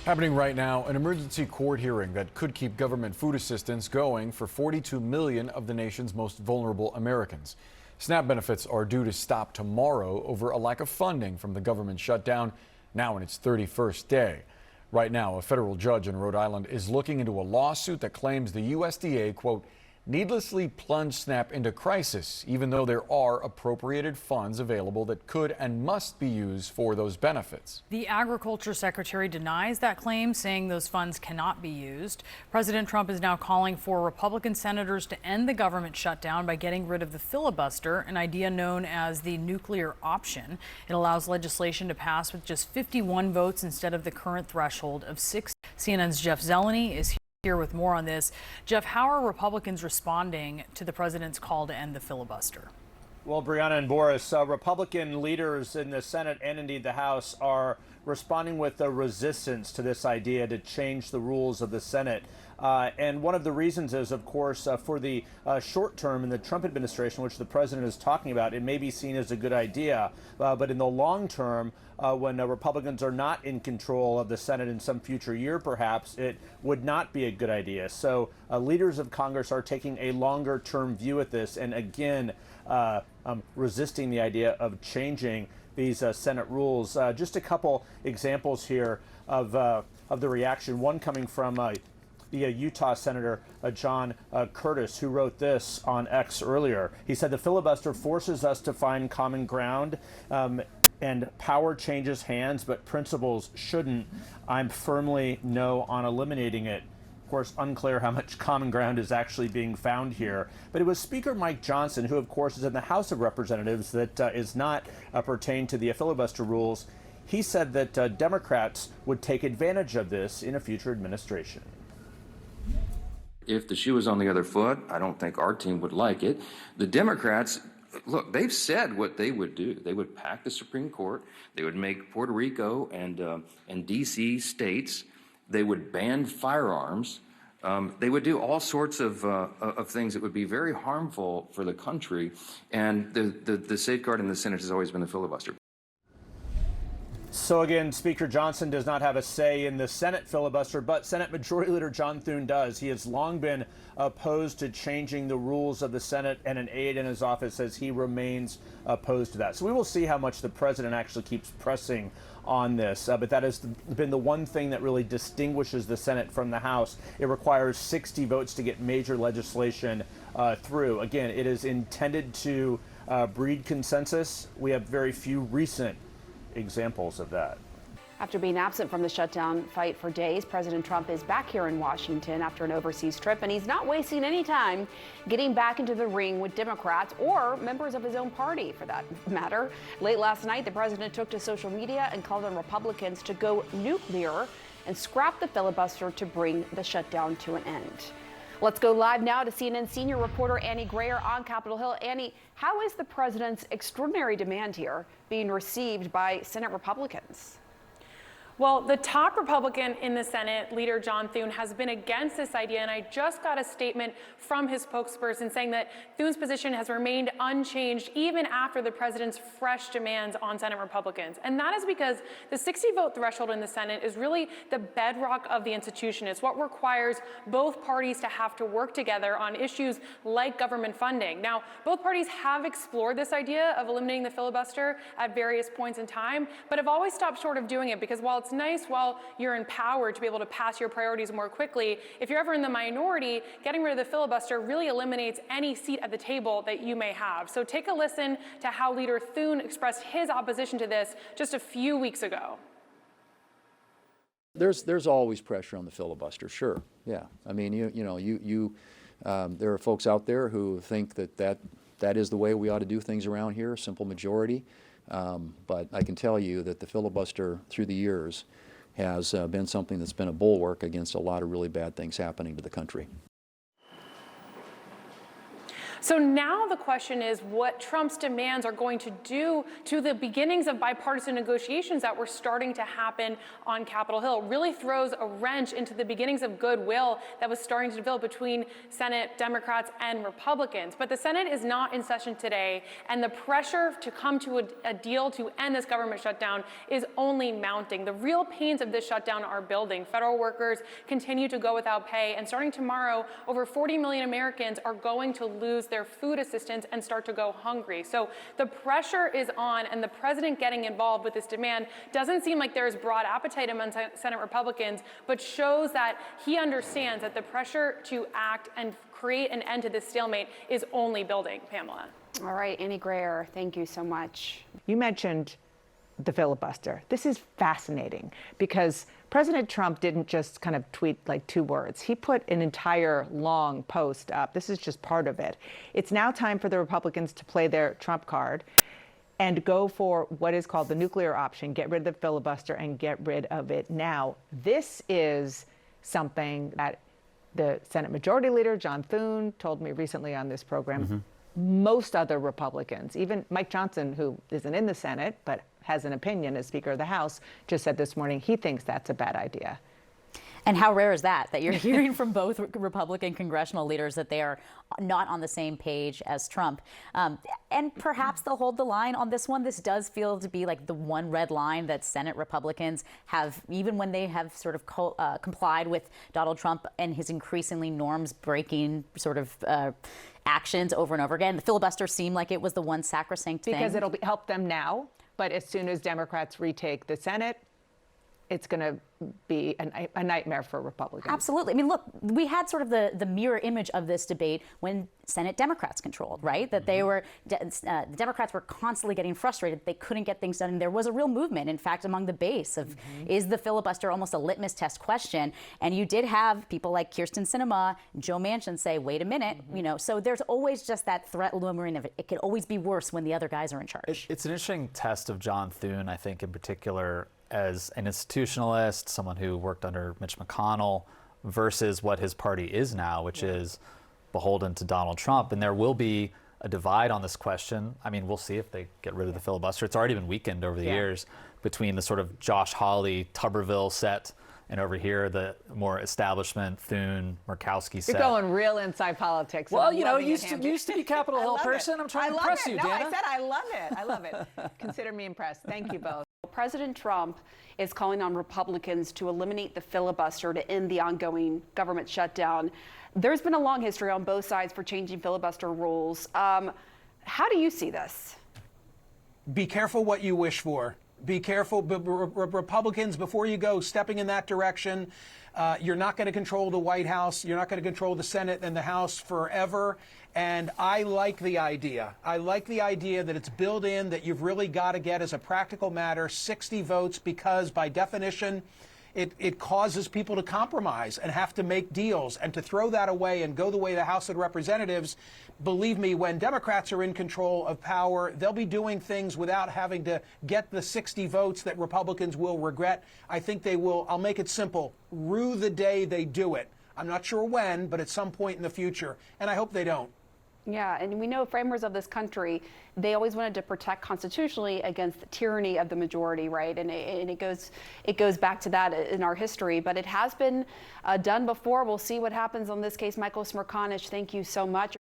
Happening right now, an emergency court hearing that could keep government food assistance going for 42 million of the nation's most vulnerable Americans. SNAP benefits are due to stop tomorrow over a lack of funding from the government shutdown, now in its 31st day. Right now, a federal judge in Rhode Island is looking into a lawsuit that claims the USDA, quote, needlessly plunged SNAP into crisis, even though there are appropriated funds available that could and must be used for those benefits. The Agriculture Secretary denies that claim, saying those funds cannot be used. President Trump is now calling for Republican senators to end the government shutdown by getting rid of the filibuster, an idea known as the nuclear option. It allows legislation to pass with just 51 votes instead of the current threshold of 6. CNN's Jeff Zeleny is here with more on this. Jeff, how are Republicans responding to the president's call to end the filibuster? Well, Brianna and Boris, Republican leaders in the Senate and indeed the House are responding with a resistance to this idea to change the rules of the Senate. And one of the reasons is, of course, for the short term in the Trump administration, which the president is talking about, it may be seen as a good idea. But in the long term, when Republicans are not in control of the Senate in some future year, perhaps, it would not be a good idea. So leaders of Congress are taking a longer term view at this and again resisting the idea of changing these Senate rules. Just a couple examples here of the reaction. One coming from the Utah Senator John Curtis, who wrote this on X earlier. He said, "The filibuster forces us to find common ground and power changes hands, but principles shouldn't. I'm firmly no on eliminating it." Of course, unclear how much common ground is actually being found here. But it was Speaker Mike Johnson, who of course is in the House of Representatives, that is not pertained to the filibuster rules. He said that Democrats would take advantage of this in a future administration. If the shoe was on the other foot, I don't think our team would like it. The Democrats, look, they've said what they would do. They would pack the Supreme Court. They would make Puerto Rico and D.C. states. They would ban firearms. They would do all sorts of things that would be very harmful for the country. And the safeguard in the Senate has always been the filibuster. So again, Speaker Johnson does not have a say in the Senate filibuster, but Senate Majority Leader John Thune does. He has long been opposed to changing the rules of the Senate, and an aide in his office says he remains opposed to that. So we will see how much the president actually keeps pressing on this. But that has been the one thing that really distinguishes the Senate from the House. It requires 60 votes to get major legislation through. Again, it is intended to breed consensus. We have very few recent examples of that. After being absent from the shutdown fight for days, President Trump is back here in Washington after an overseas trip, and he's not wasting any time getting back into the ring with Democrats or members of his own party, for that matter. Late last night, the president took to social media and called on Republicans to go nuclear and scrap the filibuster to bring the shutdown to an end. Let's go live now to CNN senior reporter Annie Grayer on Capitol Hill. Annie, how is the president's extraordinary demand here being received by Senate Republicans? Well, the top Republican in the Senate, Leader John Thune, has been against this idea, and I just got a statement from his spokesperson saying that Thune's position has remained unchanged even after the president's fresh demands on Senate Republicans. And that is because the 60-vote threshold in the Senate is really the bedrock of the institution. It's what requires both parties to have to work together on issues like government funding. Now, both parties have explored this idea of eliminating the filibuster at various points in time, but have always stopped short of doing it, because while it's nice while you're in power to be able to pass your priorities more quickly, if you're ever in the minority, getting rid of the filibuster really eliminates any seat at the table that you may have. So take a listen to how Leader Thune expressed his opposition to this just a few weeks ago. There's always pressure on the filibuster, sure. Yeah, I mean, there are folks out there who think that is the way we ought to do things around here, simple majority. But I can tell you that the filibuster through the years has been something that's been a bulwark against a lot of really bad things happening to the country. So now the question is what Trump's demands are going to do to the beginnings of bipartisan negotiations that were starting to happen on Capitol Hill. It really throws a wrench into the beginnings of goodwill that was starting to develop between Senate Democrats and Republicans. But the Senate is not in session today, and the pressure to come to a deal to end this government shutdown is only mounting. The real pains of this shutdown are building. Federal workers continue to go without pay, and starting tomorrow, over 40 million Americans are going to lose their food assistance and start to go hungry. So the pressure is on, and the president getting involved with this demand doesn't seem like there's broad appetite among Senate Republicans, but shows that he understands that the pressure to act and create an end to this stalemate is only building, Pamela. All right, Annie Grayer, thank you so much. You mentioned the filibuster. This is fascinating because President Trump didn't just kind of tweet like 2 words. He put an entire long post up. This is just part of it. It's now time for the Republicans to play their Trump card and go for what is called the nuclear option, get rid of the filibuster and get rid of it now. This is something that the Senate Majority Leader, John Thune, told me recently on this program. Most other Republicans, even Mike Johnson, who isn't in the Senate but has an opinion as Speaker of the House, just said this morning he thinks that's a bad idea. And how rare is that you're hearing from both Republican congressional leaders that they are not on the same page as Trump? And perhaps they'll hold the line on this one. This does feel to be like the one red line that Senate Republicans have, even when they have sort of complied with Donald Trump and his increasingly norms-breaking sort of actions over and over again. The filibuster seemed like it was the one sacrosanct thing. Because it'll help them now, but as soon as Democrats retake the Senate, it's going to be a nightmare for Republicans. Absolutely. I mean, look, we had sort of the mirror image of this debate when Senate Democrats controlled, right? That they were, the Democrats were constantly getting frustrated. They couldn't get things done. And there was a real movement, in fact, among the base of, is the filibuster almost a litmus test question? And you did have people like Kyrsten Sinema, Joe Manchin say, wait a minute, you know, so there's always just that threat looming of it could always be worse when the other guys are in charge. It's an interesting test of John Thune, I think, in particular, as an institutionalist, someone who worked under Mitch McConnell, versus what his party is now, which is beholden to Donald Trump. And there will be a divide on this question. I mean, we'll see if they get rid of the filibuster. It's already been weakened over the years between the sort of Josh Hawley, Tuberville set, and over here, the more establishment, Thune, Murkowski set. You're going real inside politics. Well, you know, used to be Capitol Hill person. I'm trying to impress you, Dana. I said I love it. I love it. Consider me impressed. Thank you both. President Trump is calling on Republicans to eliminate the filibuster to end the ongoing government shutdown. There's been a long history on both sides for changing filibuster rules. How do you see this? Be careful what you wish for. Be careful, Republicans, before you go stepping in that direction. You're not going to control the White House. You're not going to control the Senate and the House forever. And I like the idea. I like the idea that it's built in, that you've really got to get, as a practical matter, 60 votes, because by definition, it causes people to compromise and have to make deals. And to throw that away and go the way of the House of Representatives, believe me, when Democrats are in control of power, they'll be doing things without having to get the 60 votes that Republicans will regret. I think they will, I'll make it simple, rue the day they do it. I'm not sure when, but at some point in the future. And I hope they don't. Yeah, and we know framers of this country, they always wanted to protect constitutionally against the tyranny of the majority, right? And it goes back to that in our history, but it has been done before. We'll see what happens on this case. Michael Smerconish, thank you so much.